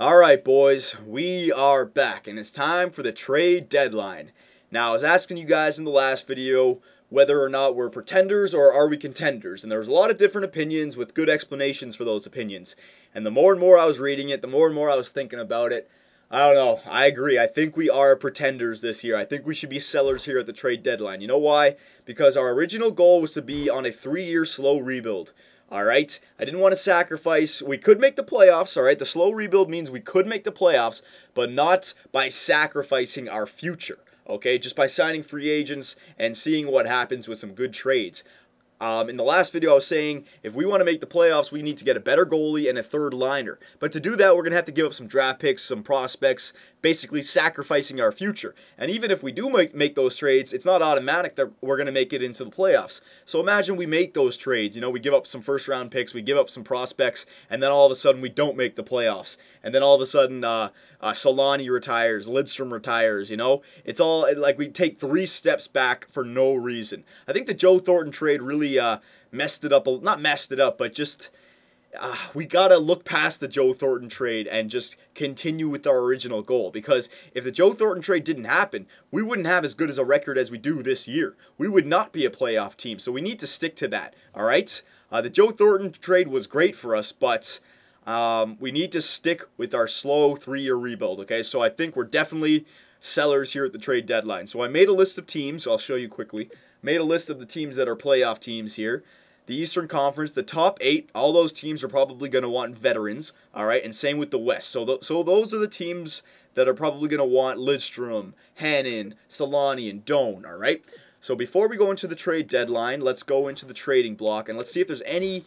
Alright boys, we are back and it's time for the trade deadline. Now I was asking you guys in the last video whether or not we're pretenders or are we contenders, and there was a lot of different opinions with good explanations for those opinions. And the more and more I was reading it, the more and more I was thinking about it. I don't know, I agree, I think we are pretenders this year. I think we should be sellers here at the trade deadline. You know why? Because our original goal was to be on a 3-year slow rebuild. Alright, I didn't want to sacrifice. We could make the playoffs, alright? The slow rebuild means we could make the playoffs, but not by sacrificing our future, okay? Just by signing free agents and seeing what happens with some good trades. In the last video I was saying, if we want to make the playoffs, we need to get a better goalie and a third liner. But to do that, we're going to have to give up some draft picks, some prospects, basically sacrificing our future. And even if we do make those trades, it's not automatic that we're going to make it into the playoffs. So imagine we make those trades. You know, we give up some first round picks, we give up some prospects, and then all of a sudden we don't make the playoffs. And then all of a sudden Solani retires, Lidstrom retires, you know? It's all like we take 3 steps back for no reason. I think the Joe Thornton trade really messed it up, not messed it up, but just we gotta look past the Joe Thornton trade and just continue with our original goal, because if the Joe Thornton trade didn't happen, we wouldn't have as good as a record as we do this year. We would not be a playoff team, so we need to stick to that, alright? The Joe Thornton trade was great for us, but we need to stick with our slow 3-year rebuild, okay? So I think we're definitely sellers here at the trade deadline. So I made a list of teams, I'll show you quickly. Made a list of the teams that are playoff teams here. The Eastern Conference, the top 8, all those teams are probably going to want veterans, all right? And same with the West. So those are the teams that are probably going to want Lidstrom, Hannon, Solani, and Doan, all right? So before we go into the trade deadline, let's go into the trading block, and let's see if there's any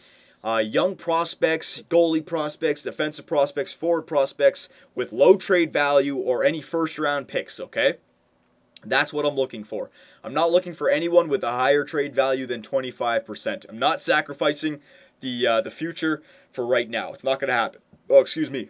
young prospects, goalie prospects, defensive prospects, forward prospects with low trade value or any first-round picks, okay? That's what I'm looking for. I'm not looking for anyone with a higher trade value than 25%. I'm not sacrificing the future for right now. It's not going to happen. Oh, excuse me.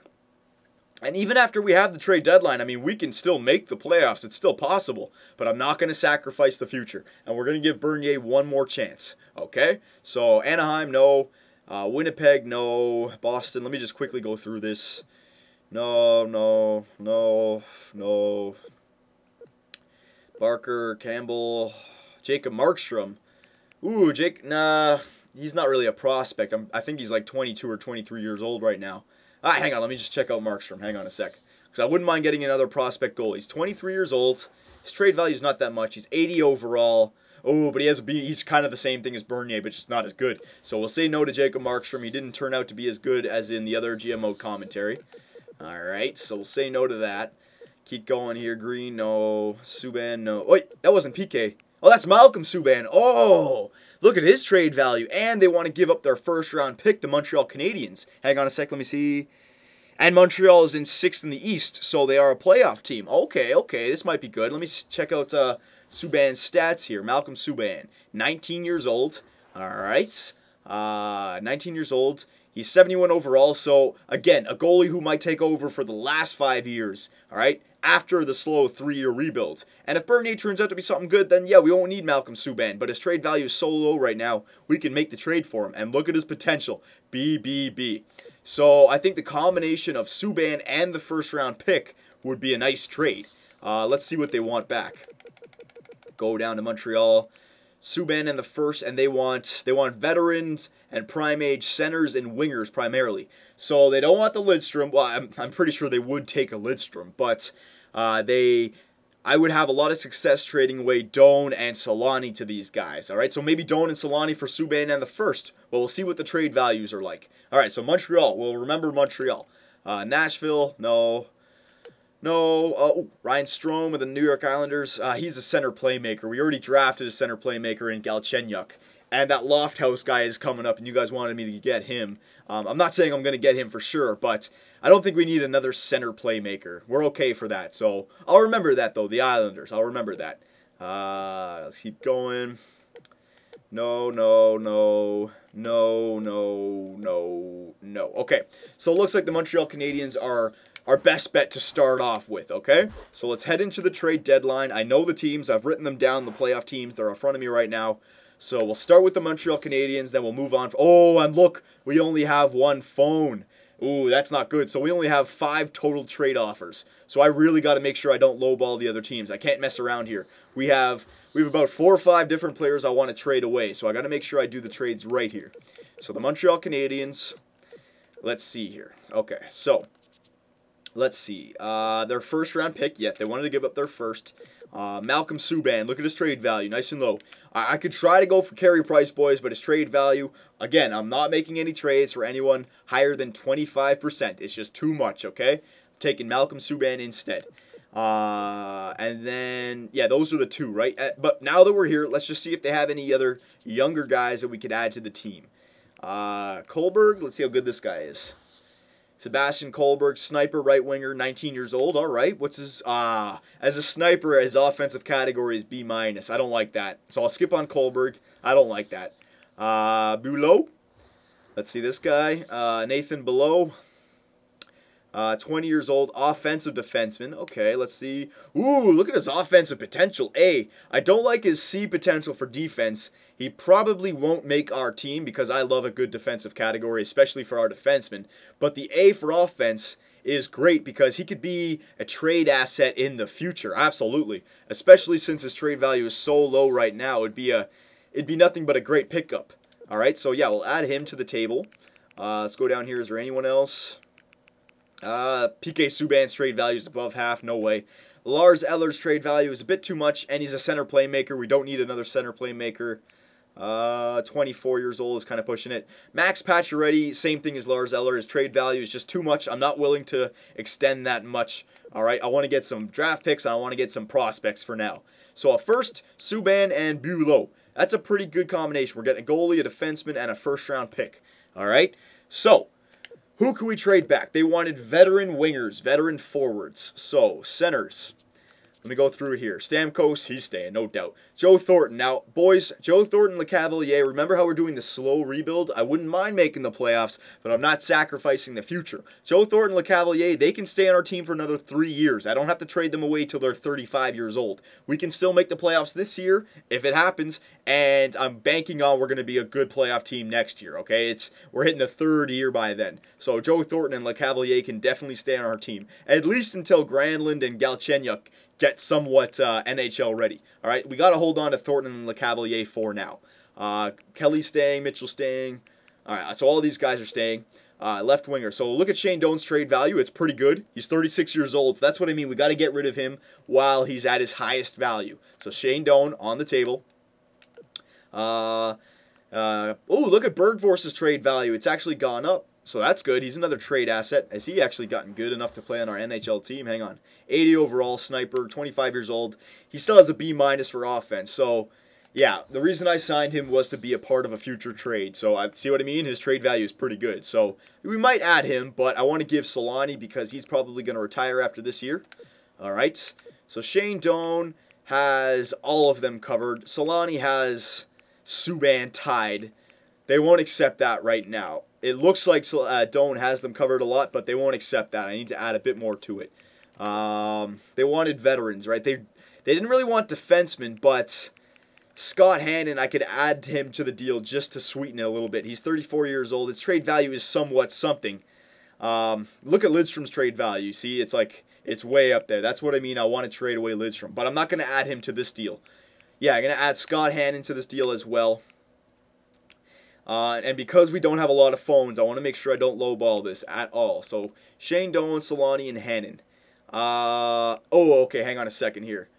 And even after we have the trade deadline, I mean, we can still make the playoffs. It's still possible. But I'm not going to sacrifice the future. And we're going to give Bernier one more chance. Okay? So, Anaheim, no. Winnipeg, no. Boston, let me just quickly go through this. No. Barker, Campbell, Jacob Markstrom. Ooh, nah, he's not really a prospect. I think he's like 22 or 23 years old right now. Hang on, let me just check out Markstrom. Hang on a sec. Because I wouldn't mind getting another prospect goal. He's 23 years old. His trade value is not that much. He's 80 overall. Oh, but he's kind of the same thing as Bernier, but just not as good. So we'll say no to Jacob Markstrom. He didn't turn out to be as good as in the other GMO commentary. All right, so we'll say no to that. Keep going here. Green, no. Subban, no. Wait, that wasn't PK. Oh, that's Malcolm Subban. Oh, look at his trade value. And they want to give up their first-round pick, the Montreal Canadiens. Hang on a sec. Let me see. And Montreal is in 6th in the East, so they are a playoff team. Okay. This might be good. Let me check out Subban's stats here. Malcolm Subban, 19 years old. All right. 19 years old. He's 71 overall, so again, a goalie who might take over for the last 5 years, all right, after the slow 3-year rebuild. And if Bernier turns out to be something good, then yeah, we won't need Malcolm Subban, but his trade value is so low right now, we can make the trade for him. And look at his potential, BBB. So I think the combination of Subban and the first-round pick would be a nice trade. Let's see what they want back. Go down to Montreal. Subban in the first, and they want veterans and prime age centers and wingers primarily. So they don't want the Lidstrom. Well, I'm pretty sure they would take a Lidstrom, but I would have a lot of success trading away Doan and Solani to these guys. All right, so maybe Doan and Solani for Subban and the first. Well, we'll see what the trade values are like. All right, so Montreal. We'll remember Montreal. Nashville, no. No, Ryan Strome with the New York Islanders. He's a center playmaker. We already drafted a center playmaker in Galchenyuk. And that Lofthouse guy is coming up, and you guys wanted me to get him. I'm not saying I'm going to get him for sure, but I don't think we need another center playmaker. We're okay for that. So I'll remember that, though, the Islanders. I'll remember that. Let's keep going. No. Okay, so it looks like the Montreal Canadiens are our best bet to start off with, okay? So let's head into the trade deadline. I know the teams. I've written them down, the playoff teams. They're in front of me right now. So we'll start with the Montreal Canadiens, then we'll move on. Oh, and look, we only have one phone. Ooh, that's not good. So we only have 5 total trade offers. So I really got to make sure I don't lowball the other teams. I can't mess around here. We have about 4 or 5 different players I want to trade away. So I got to make sure I do the trades right here. So the Montreal Canadiens, let's see here. Okay, so let's see. Their first round pick, they wanted to give up their first. Malcolm Subban, look at his trade value, nice and low. I could try to go for Carey Price, boys, but his trade value, again, I'm not making any trades for anyone higher than 25%. It's just too much, okay? I'm taking Malcolm Subban instead. And then, those are the 2, right? But now that we're here, let's just see if they have any other younger guys that we could add to the team. Kohlberg, let's see how good this guy is. Sebastian Kohlberg, sniper, right winger, 19 years old. All right, what's his as a sniper, his offensive category is B-. I don't like that, so I'll skip on Kohlberg. I don't like that. Bulow, let's see this guy. Nathan Bulow, 20 years old, offensive defenseman. Okay, let's see. Ooh, look at his offensive potential. A. I don't like his C potential for defense. He probably won't make our team because I love a good defensive category, especially for our defensemen. But the A for offense is great because he could be a trade asset in the future. Absolutely. Especially since his trade value is so low right now. It'd be nothing but a great pickup. All right, so we'll add him to the table. Let's go down here. Is there anyone else? PK Subban's trade value is above half. No way. Lars Eller's trade value is a bit too much, and he's a center playmaker. We don't need another center playmaker. 24 years old is kind of pushing it. Max Pacioretty, same thing as Lars Eller. His trade value is just too much. I'm not willing to extend that much. All right, I want to get some draft picks, and I want to get some prospects for now. So a first, Subban and Bulow. That's a pretty good combination. We're getting a goalie, a defenseman, and a first-round pick. All right, so who can we trade back? They wanted veteran wingers, veteran forwards. So centers. Let me go through it here. Stamkos, he's staying, no doubt. Joe Thornton. Now, boys, Joe Thornton, LeCavalier, remember how we're doing the slow rebuild? I wouldn't mind making the playoffs, but I'm not sacrificing the future. Joe Thornton, LeCavalier, they can stay on our team for another 3 years. I don't have to trade them away till they're 35 years old. We can still make the playoffs this year, if it happens, and I'm banking on we're going to be a good playoff team next year, okay? We're hitting the 3rd year by then. So Joe Thornton and LeCavalier can definitely stay on our team, at least until Granlund and Galchenyuk get somewhat NHL ready. All right, we got to hold on to Thornton and LeCavalier for now. Kelly staying, Mitchell staying. All right, so all these guys are staying. Left winger. So look at Shane Doan's trade value. It's pretty good. He's 36 years old. So that's what I mean. We got to get rid of him while he's at his highest value. So Shane Doan on the table. Oh, look at Bergforce's trade value. It's actually gone up. So that's good. He's another trade asset. Has he actually gotten good enough to play on our NHL team? Hang on. 80 overall, sniper, 25 years old. He still has a B- for offense. So, yeah, the reason I signed him was to be a part of a future trade. So, I see what I mean? His trade value is pretty good. So, we might add him, but I want to give Solani because he's probably going to retire after this year. All right. So, Shane Doan has all of them covered. Solani has Subban tied. They won't accept that right now. It looks like Doan has them covered a lot, but they won't accept that. I need to add a bit more to it. They wanted veterans, right? They didn't really want defensemen, but Scott Hannon, I could add him to the deal just to sweeten it a little bit. He's 34 years old. His trade value is somewhat something. Look at Lidstrom's trade value. See, it's way up there. That's what I mean. I want to trade away Lidstrom, but I'm not going to add him to this deal. Yeah, I'm going to add Scott Hannon to this deal as well. And because we don't have a lot of phones, I want to make sure I don't lowball this at all. So, Shane Doan, Solani, and Hannon. Okay, hang on a second here.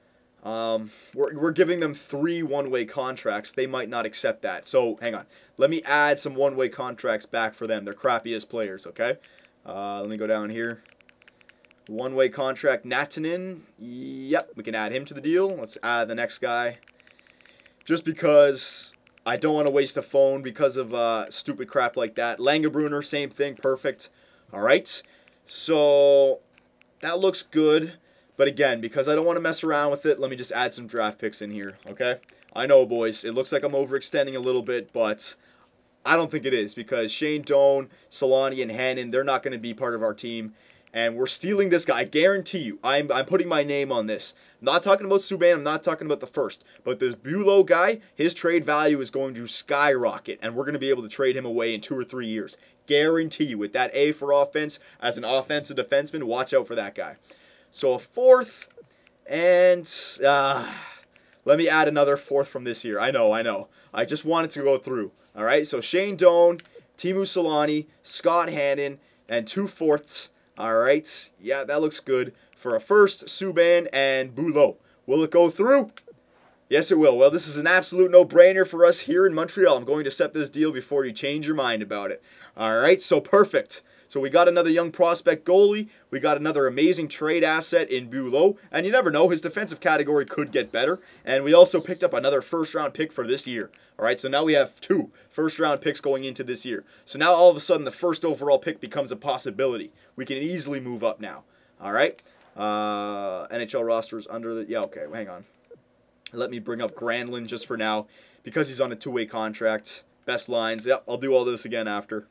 We're giving them 3 one-way contracts. They might not accept that. So, hang on. Let me add some one-way contracts back for them. They're crappy as players, okay? Let me go down here. One-way contract, Natanen. Yep, we can add him to the deal. Let's add the next guy. Just because I don't want to waste a phone because of stupid crap like that. Langebrunner, same thing, perfect. All right, so that looks good. But again, because I don't want to mess around with it, let me just add some draft picks in here, okay? I know, boys, it looks like I'm overextending a little bit, but I don't think it is because Shane Doan, Solani, and Hannon, they're not going to be part of our team. And we're stealing this guy. I guarantee you. I'm putting my name on this. I'm not talking about Subban. I'm not talking about the first. But this Bulow guy, his trade value is going to skyrocket. And we're going to be able to trade him away in 2 or 3 years. Guarantee you. With that A for offense, as an offensive defenseman, watch out for that guy. So a fourth. And let me add another fourth from this year. I know. I just wanted to go through. All right. So Shane Doan, Teemu Selanne, Scott Hannon, and 2 fourths. All right, yeah, that looks good. For a first, Subban and Bulow. Will it go through? Yes, it will. Well, this is an absolute no-brainer for us here in Montreal. I'm going to accept this deal before you change your mind about it. All right, so perfect. So we got another young prospect goalie. We got another amazing trade asset in Bulow. And you never know, his defensive category could get better. And we also picked up another first-round pick for this year. All right, so now we have 2 first-round picks going into this year. So now all of a sudden the first overall pick becomes a possibility. We can easily move up now. All right, NHL rosters under the... Yeah, okay, hang on. Let me bring up Granlund just for now because he's on a 2-way contract. Best lines. Yep, I'll do all this again after.